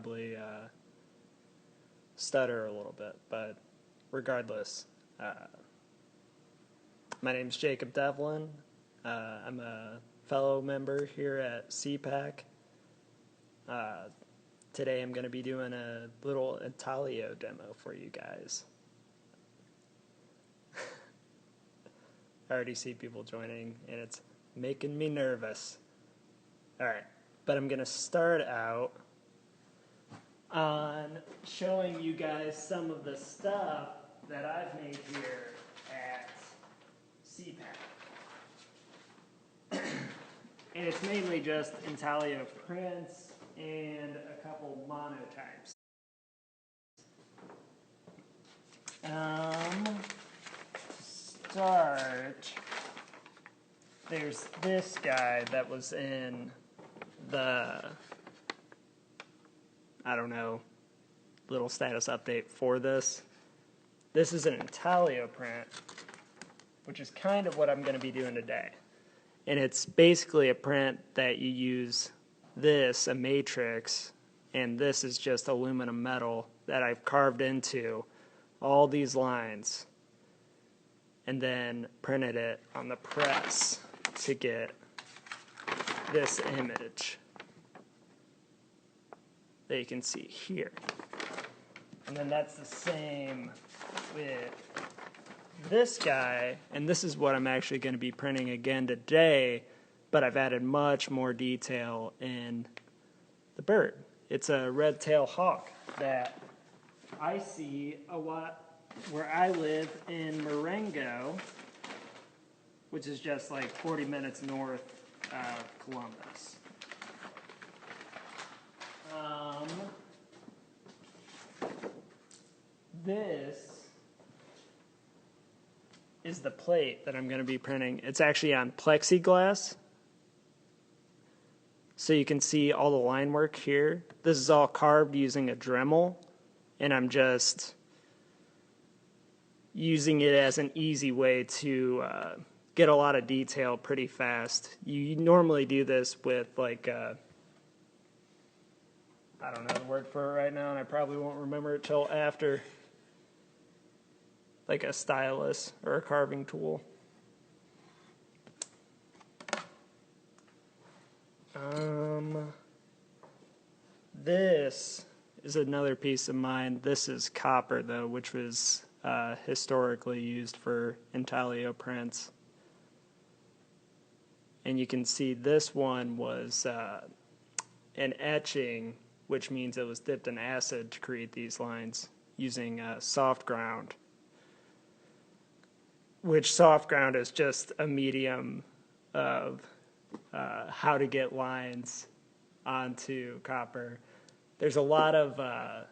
probably stutter a little bit, but regardless, my name's Jacob Devlin. I'm a fellow member here at CPAC. Today I'm going to be doing a little intaglio demo for you guys. I already see people joining, and it's making me nervous. Alright, but I'm going to start out on showing you guys some of the stuff that I've made here at CPAC. And it's mainly just intaglio prints and a couple monotypes. To start, there's this guy that was in the, little status update for this. This is an intaglio print, which is kind of what I'm going to be doing today. And it's basically a print that you use this, a matrix, and this is just aluminum metal that I've carved into all these lines and then printed it on the press to get this image that you can see here. And then that's the same with this guy, and this is what I'm actually going to be printing again today, but I've added much more detail in the bird. It's a red-tailed hawk that I see a lot where I live in Marengo, which is just like 40 minutes north of Columbus. This is the plate that I'm going to be printing. It's actually on plexiglass, so you can see all the line work here. This is all carved using a Dremel, and I'm just using it as an easy way to get a lot of detail pretty fast. You normally do this with like I don't know the word for it right now, and I probably won't remember it till after, like a stylus or a carving tool. This is another piece of mine. This is copper, though, which was historically used for intaglio prints. And you can see this one was an etching, which means it was dipped in acid to create these lines using soft ground, which soft ground is just a medium of how to get lines onto copper. There's a lot of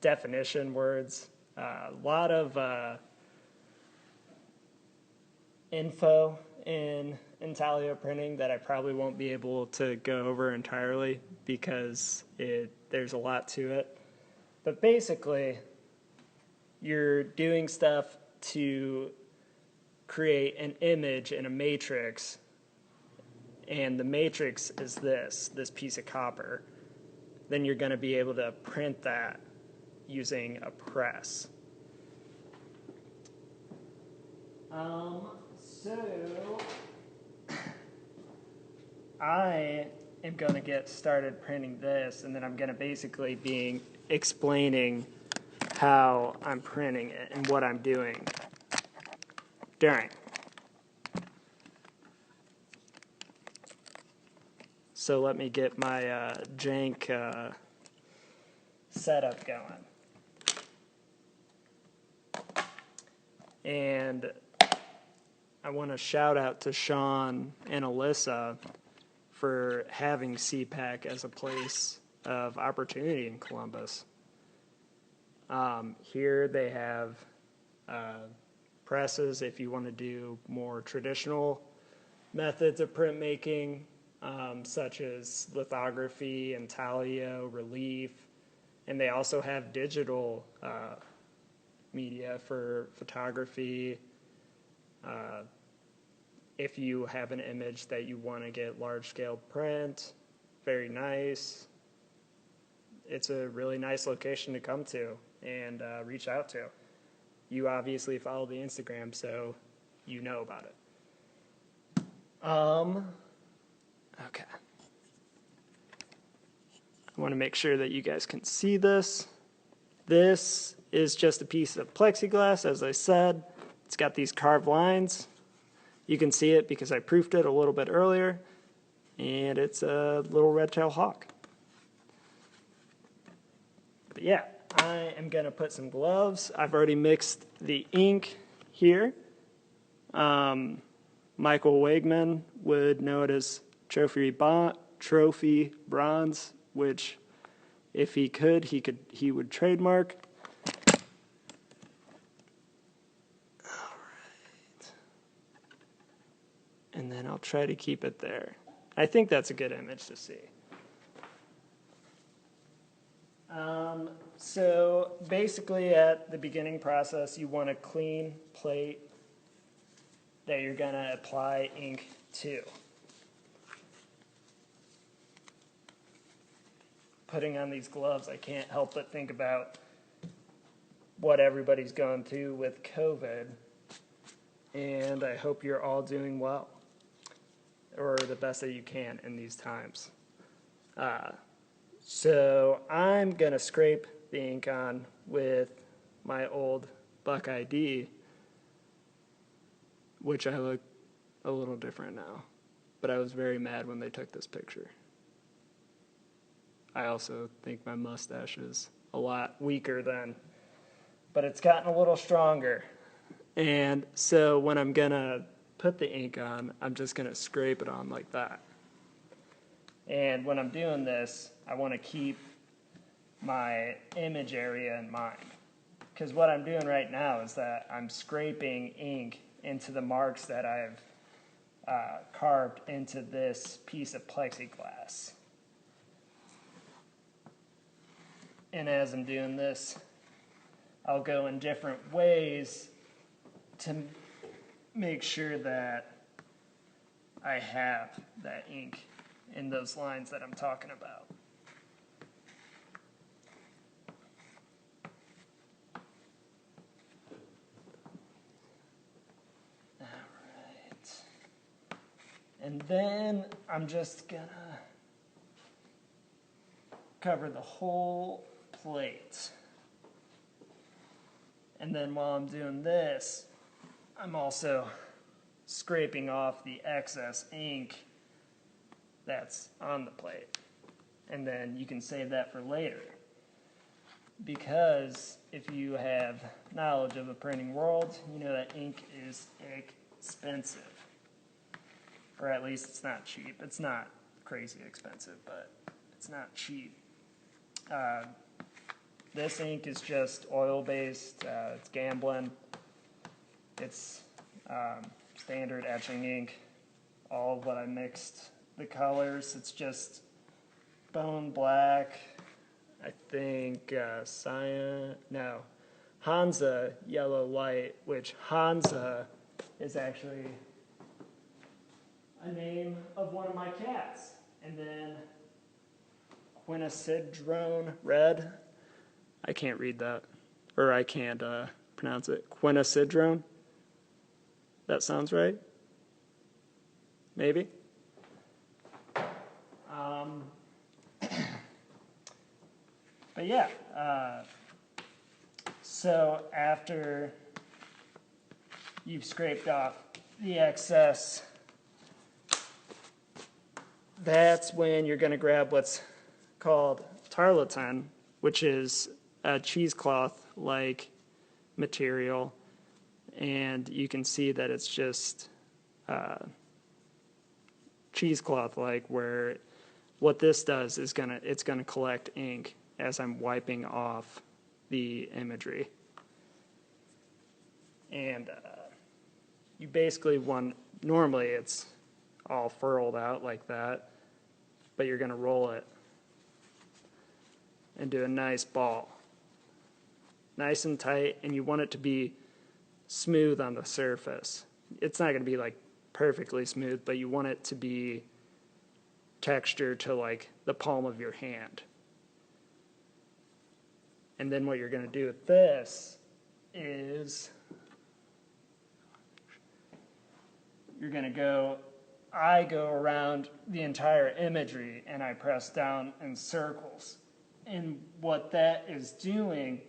definition words, a lot of info in intaglio printing that I probably won't be able to go over entirely because there's a lot to it. But basically, you're doing stuff to create an image in a matrix, and the matrix is this piece of copper. Then you're going to be able to print that using a press. So I am going to get started printing this, and then I'm going to basically be explaining how I'm printing it and what I'm doing during. So let me get my jank setup going. And I want to shout out to Sean and Alyssa for having CPAC as a place of opportunity in Columbus. Here they have presses if you want to do more traditional methods of printmaking, such as lithography, intaglio, relief, and they also have digital media for photography, if you have an image that you want to get large scale print, very nice, it's a really nice location to come to and reach out to. You obviously follow the Instagram, so you know about it. Okay. I want to make sure that you guys can see this. This is just a piece of plexiglass, as I said. It's got these carved lines. You can see it because I proofed it a little bit earlier, and it's a little red-tailed hawk. But yeah, I am going to put some gloves. I've already mixed the ink here. Michael Wegman would know it as trophy bronze, which if he would trademark. All right. And then I'll try to keep it there. I think that's a good image to see. So basically at the beginning process, you want a clean plate that you're going to apply ink to. Putting on these gloves, I can't help but think about what everybody's going through with COVID, and I hope you're all doing well, or the best that you can in these times. So I'm going to scrape the ink on with my old Buck ID, which I look a little different now, but I was very mad when they took this picture. I also think my mustache is a lot weaker then, but it's gotten a little stronger. And so when I'm going to put the ink on, I'm just going to scrape it on like that. And when I'm doing this, I want to keep my image area in mind. Because what I'm doing right now is that I'm scraping ink into the marks that I've carved into this piece of plexiglass. And as I'm doing this, I'll go in different ways to make sure that I have that ink in those lines that I'm talking about. All right. And then I'm just gonna cover the whole plate. And then while I'm doing this, I'm also scraping off the excess ink that's on the plate. And then you can save that for later. Because if you have knowledge of the printing world, you know that ink is expensive. Or at least it's not cheap. It's not crazy expensive, but it's not cheap. This ink is just oil-based. It's Gamblin. It's standard etching ink. All of what I mixed, the colors, it's just bone black, I think Hansa yellow white, which Hansa is actually a name of one of my cats. And then Quinacidrone red, I can't read that, or I can't pronounce it. Quinacidrone, that sounds right? Maybe? But yeah, so after you've scraped off the excess, that's when you're going to grab what's called tarlatan, which is a cheesecloth-like material, and you can see that it's just cheesecloth-like, where what this does is it's gonna collect ink as I'm wiping off the imagery. And you basically normally it's all furled out like that, but you're gonna roll it and do a nice ball. Nice and tight, and you want it to be smooth on the surface. It's not gonna be like perfectly smooth, but you want it to be texture to like the palm of your hand. And then what you're going to do with this is you're going to I go around the entire imagery and I press down in circles. And what that is doing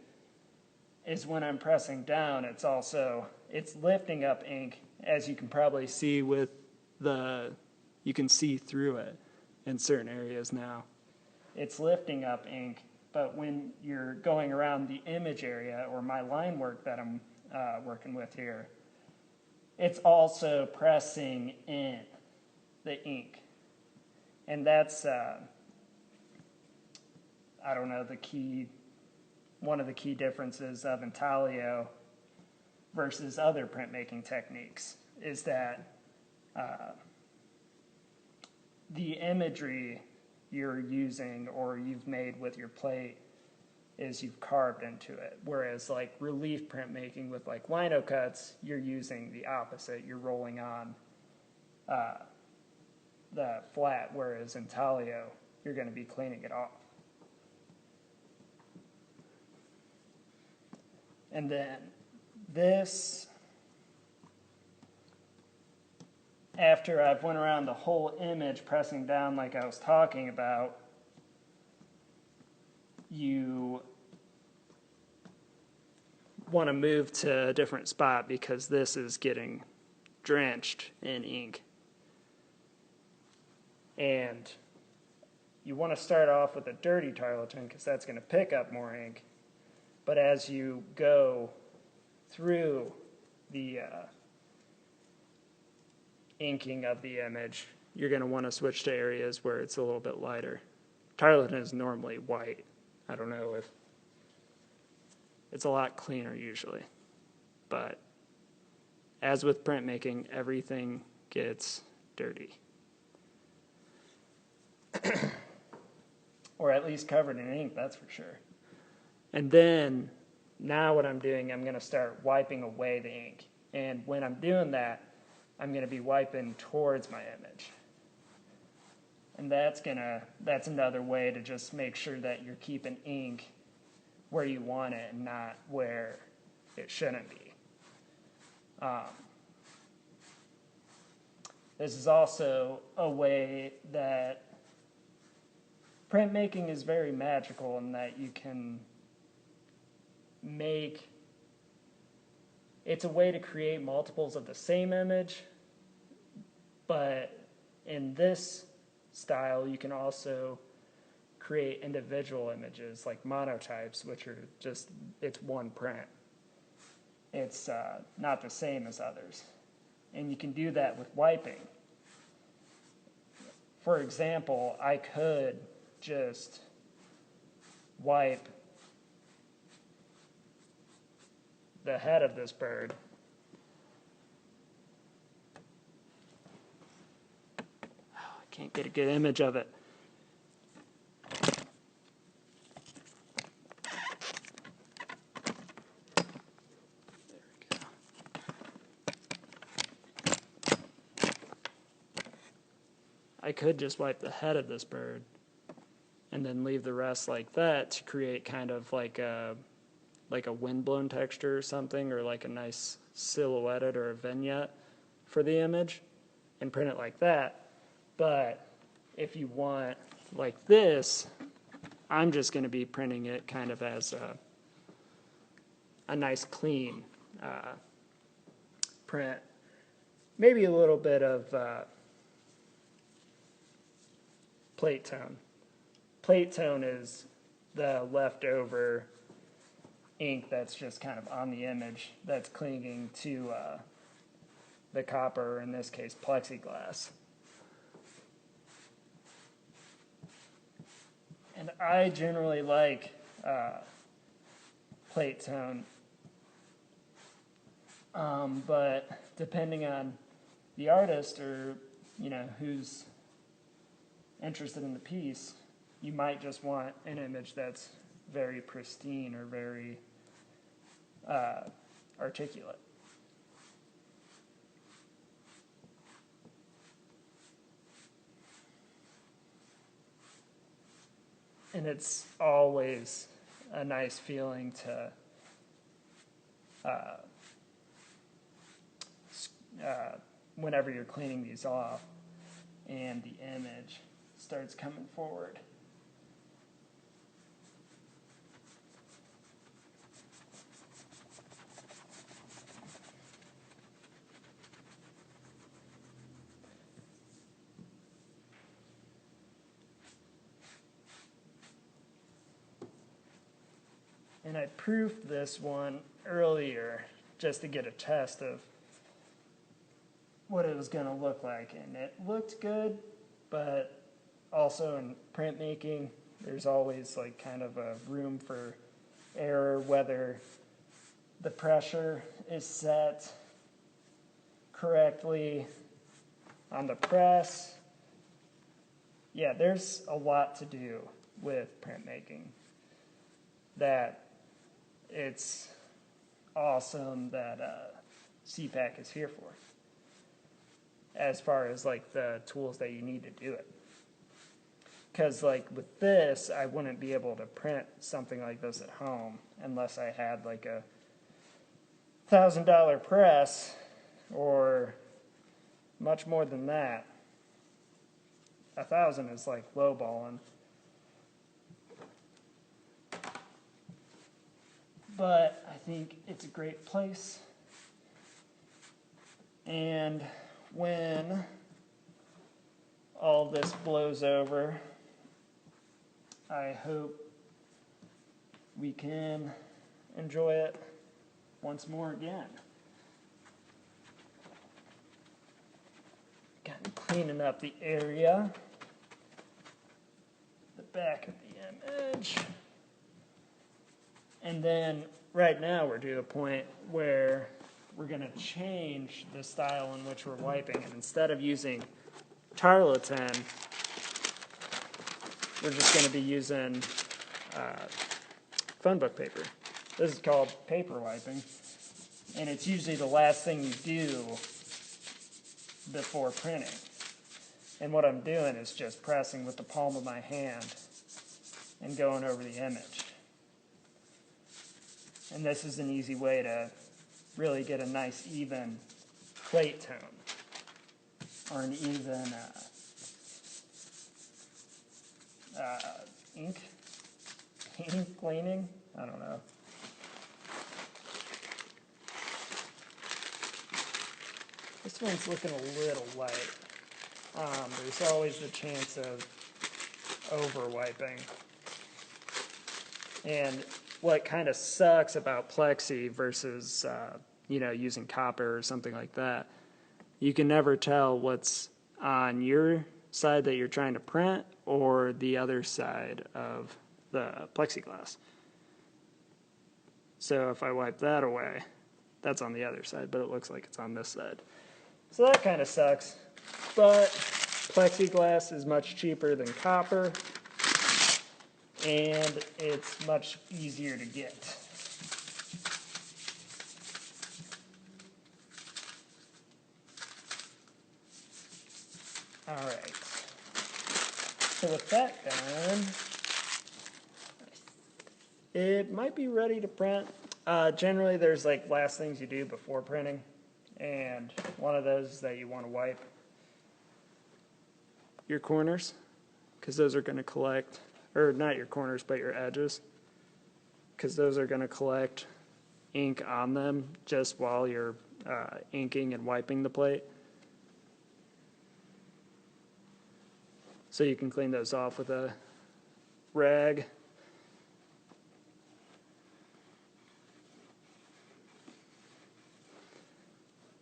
is when I'm pressing down, it's lifting up ink, as you can probably see with you can see through it in certain areas now. It's lifting up ink, but when you're going around the image area, or my line work that I'm working with here, it's also pressing in the ink. And that's, I don't know, one of the key differences of intaglio versus other printmaking techniques is that the imagery you're using or you've made with your plate is you've carved into it. Whereas like relief printmaking with like lino cuts, you're using the opposite. You're rolling on the flat, whereas intaglio, you're going to be cleaning it off. And then this, after I've went around the whole image pressing down like I was talking about, you want to move to a different spot because this is getting drenched in ink. And you want to start off with a dirty tarlatan because that's going to pick up more ink. But as you go through the inking of the image, you're going to want to switch to areas where it's a little bit lighter. Tarlatan is normally white. I don't know if it's a lot cleaner usually. But as with printmaking, everything gets dirty. Or at least covered in ink, that's for sure. And then, now what I'm doing, I'm going to start wiping away the ink. And when I'm doing that, I'm going to be wiping towards my image. And that's another way to just make sure that you're keeping ink where you want it and not where it shouldn't be. This is also a way that printmaking is very magical in that you can it's a way to create multiples of the same image, but in this style you can also create individual images like monotypes, which are it's one print. It's not the same as others. And you can do that with wiping. For example, I could just wipe the head of this bird. Oh, I can't get a good image of it. There we go. I could just wipe the head of this bird and then leave the rest like that to create kind of like a windblown texture or something, or like a nice silhouetted or a vignette for the image, and print it like that. But if you want like this, I'm just going to be printing it kind of as a nice clean print. Maybe a little bit of plate tone. Plate tone is the leftover ink that's just kind of on the image that's clinging to the copper, or in this case plexiglass. And I generally like plate tone, but depending on the artist or who's interested in the piece, you might just want an image that's very pristine or very articulate. And it's always a nice feeling to whenever you're cleaning these off and the image starts coming forward. And I proofed this one earlier just to get a test of what it was going to look like. And it looked good, but also in printmaking, there's always like kind of a room for error, whether the pressure is set correctly on the press. Yeah, there's a lot to do with printmaking that it's awesome that CPAC is here for, as far as like the tools that you need to do it. Because like with this, I wouldn't be able to print something like this at home unless I had like a $1,000 press or much more than that. 1,000 is like lowballing. But I think it's a great place. And when all this blows over, I hope we can enjoy it once more again. Got cleaning up the area, the back of the image. And then right now we're to a point where we're going to change the style in which we're wiping. And instead of using tarlatan, we're just going to be using phone book paper. This is called paper wiping. And it's usually the last thing you do before printing. And what I'm doing is just pressing with the palm of my hand and going over the image. And this is an easy way to really get a nice even plate tone, or an even ink cleaning. I don't know. This one's looking a little light. There's always the chance of over wiping. And what kind of sucks about plexi versus using copper or something like that, you can never tell what's on your side that you're trying to print or the other side of the plexiglass. So if I wipe that away, that's on the other side, but it looks like it's on this side. So that kind of sucks, but plexiglass is much cheaper than copper, and it's much easier to get. All right. So with that done, it might be ready to print. Generally, there's like last things you do before printing, and one of those is that you want to wipe your corners, because those are going to collect, or not your corners, but your edges, because those are going to collect ink on them just while you're inking and wiping the plate. So you can clean those off with a rag.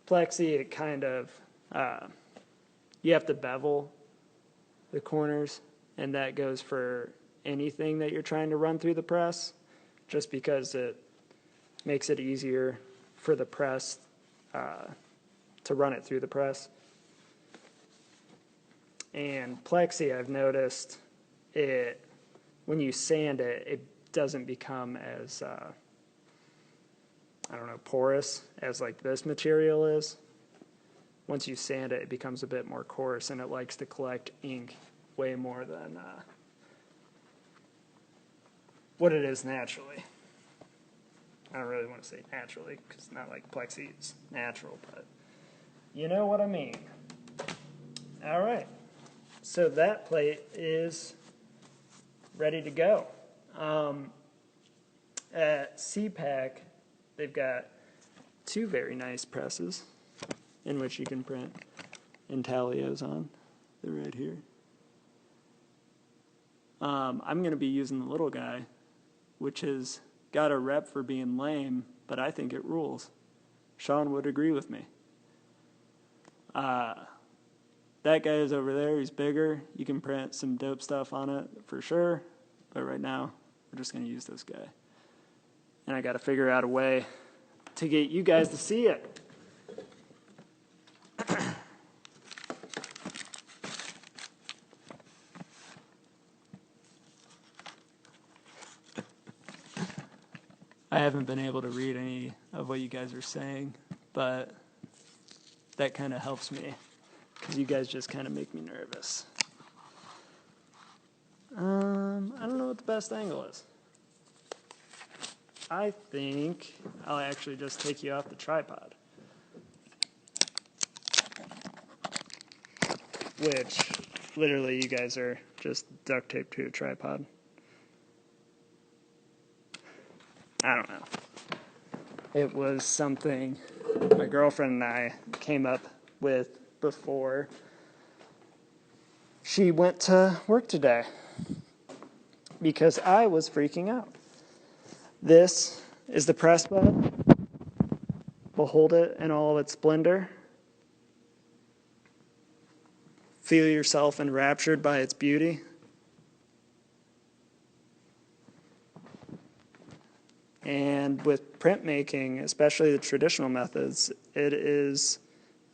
Plexi, it kind of, you have to bevel the corners, and that goes for anything that you're trying to run through the press, just because it makes it easier for the press to run it through the press. And plexi, I've noticed it, when you sand it, it doesn't become as porous as like this material is. Once you sand it, it becomes a bit more coarse, and it likes to collect ink way more than what it is naturally. I don't really want to say naturally because it's not like plexi is natural, but you know what I mean. All right, so that plate is ready to go. At CPAC, they've got two very nice presses in which you can print intaglios on. They're right here. I'm going to be using the little guy, which has got a rep for being lame, but I think it rules. Sean would agree with me. That guy is over there. He's bigger. You can print some dope stuff on it for sure, but right now we're just going to use this guy. And I got to figure out a way to get you guys to see it. I haven't been able to read any of what you guys are saying, but that kind of helps me because you guys just kind of make me nervous. I don't know what the best angle is. I think I'll actually just take you off the tripod, which literally you guys are just duct taped to a tripod. I don't know. It was something my girlfriend and I came up with before she went to work today because I was freaking out. This is the press bed. Behold it in all of its splendor. Feel yourself enraptured by its beauty. And with printmaking, especially the traditional methods, it is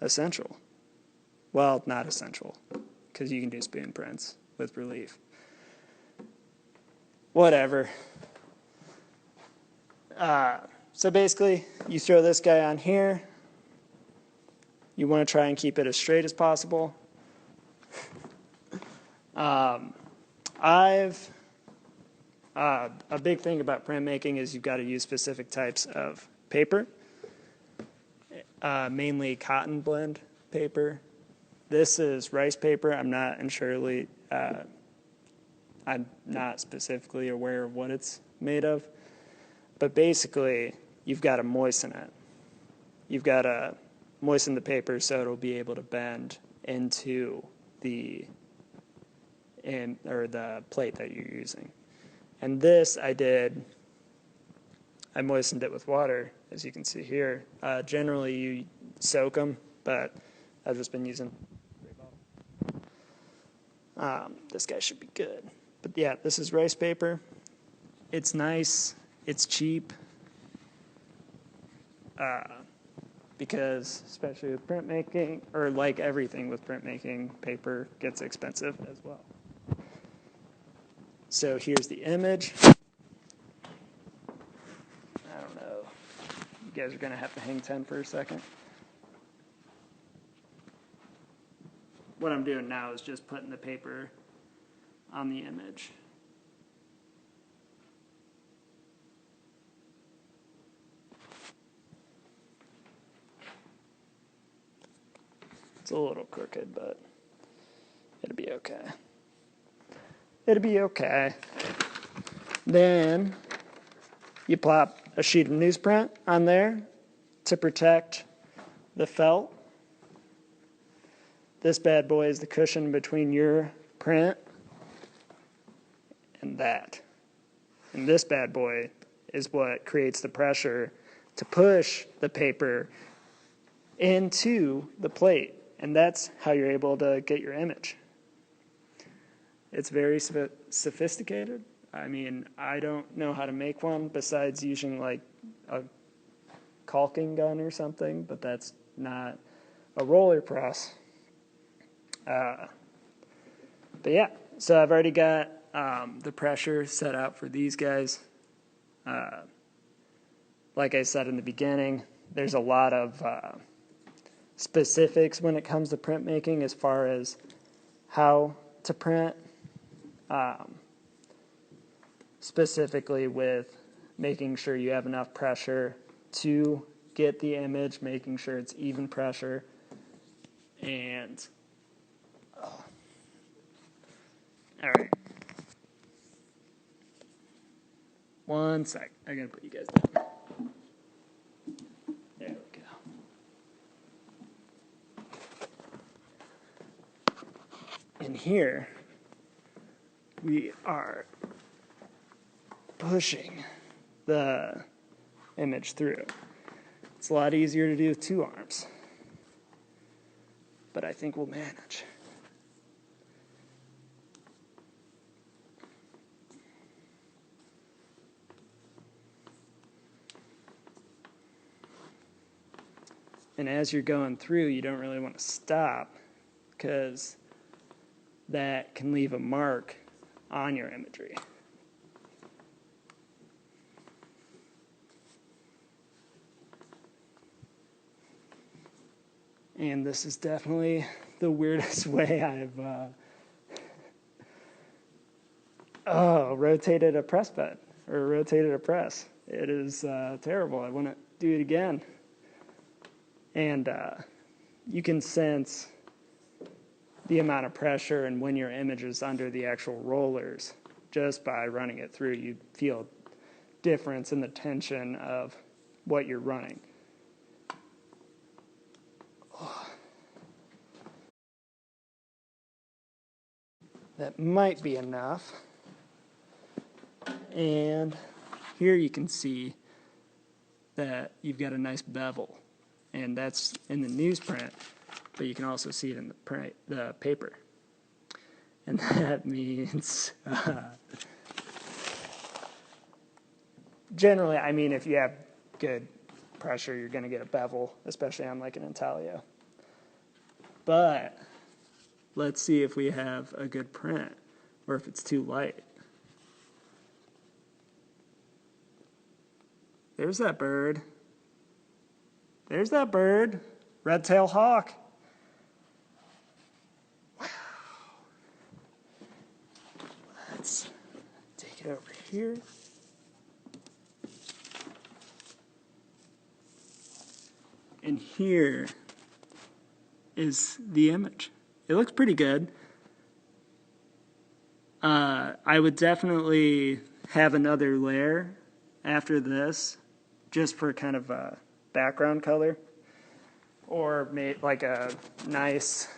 essential. Well, not essential, because you can do spoon prints with relief. Whatever. So basically, you throw this guy on here. You want to try and keep it as straight as possible. A big thing about printmaking is you've got to use specific types of paper, mainly cotton blend paper. This is rice paper. I'm not specifically aware of what it's made of, but basically you've got to moisten it. You've got to moisten the paper so it'll be able to bend into the plate that you're using. And this I moistened it with water, as you can see here. Generally you soak them, but I've just been using this guy should be good. But yeah, this is rice paper. It's nice, it's cheap, because especially with printmaking, or like everything with printmaking, paper gets expensive as well. So here's the image. I don't know. You guys are going to have to hang 10 for a second. What I'm doing now is just putting the paper on the image. It's a little crooked, but it'll be okay. It'll be okay. Then you plop a sheet of newsprint on there to protect the felt. This bad boy is the cushion between your print and that. And this bad boy is what creates the pressure to push the paper into the plate. And that's how you're able to get your image. It's very sophisticated. I mean, I don't know how to make one besides using like a caulking gun or something, but that's not a roller press. But yeah, so I've already got the pressure set out for these guys. Like I said in the beginning, there's a lot of specifics when it comes to printmaking as far as how to print. specifically with making sure you have enough pressure to get the image, making sure it's even pressure, and all right. One sec. I gotta put you guys down. There we go. And here we are pushing the image through. It's a lot easier to do with 2 arms, but I think we'll manage. And as you're going through, you don't really want to stop, because that can leave a mark on your imagery. And this is definitely the weirdest way I've rotated a press bed, or rotated a press. It is terrible. I wouldn't do it again. And you can sense the amount of pressure and when your image is under the actual rollers just by running it through. You feel difference in the tension of what you're running. That might be enough. And here you can see that you've got a nice bevel, and that's in the newsprint, but you can also see it in the paper. And that means generally, I mean, if you have good pressure, you're going to get a bevel, especially on like an intaglio. But let's see if we have a good print, or if it's too light. There's that bird. There's that bird. Red-tailed hawk. Wow. Let's take it over here. And here is the image. It looks pretty good. I would definitely have another layer after this, just for kind of a background color, or make like a nicer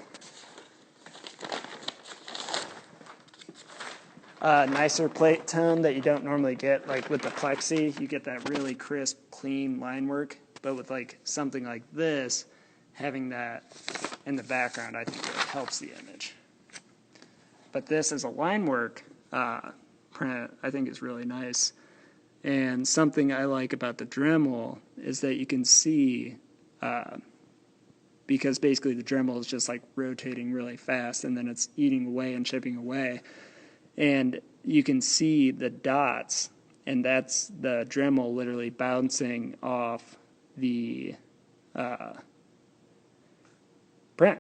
plate tone that you don't normally get. Like with the plexi, you get that really crisp, clean line work, but with like something like this, having that in the background, I think it helps the image. But this as a line work print, I think is really nice. And something I like about the Dremel is that you can see, because basically the Dremel is just like rotating really fast, and then it's eating away and chipping away. And you can see the dots, and that's the Dremel literally bouncing off the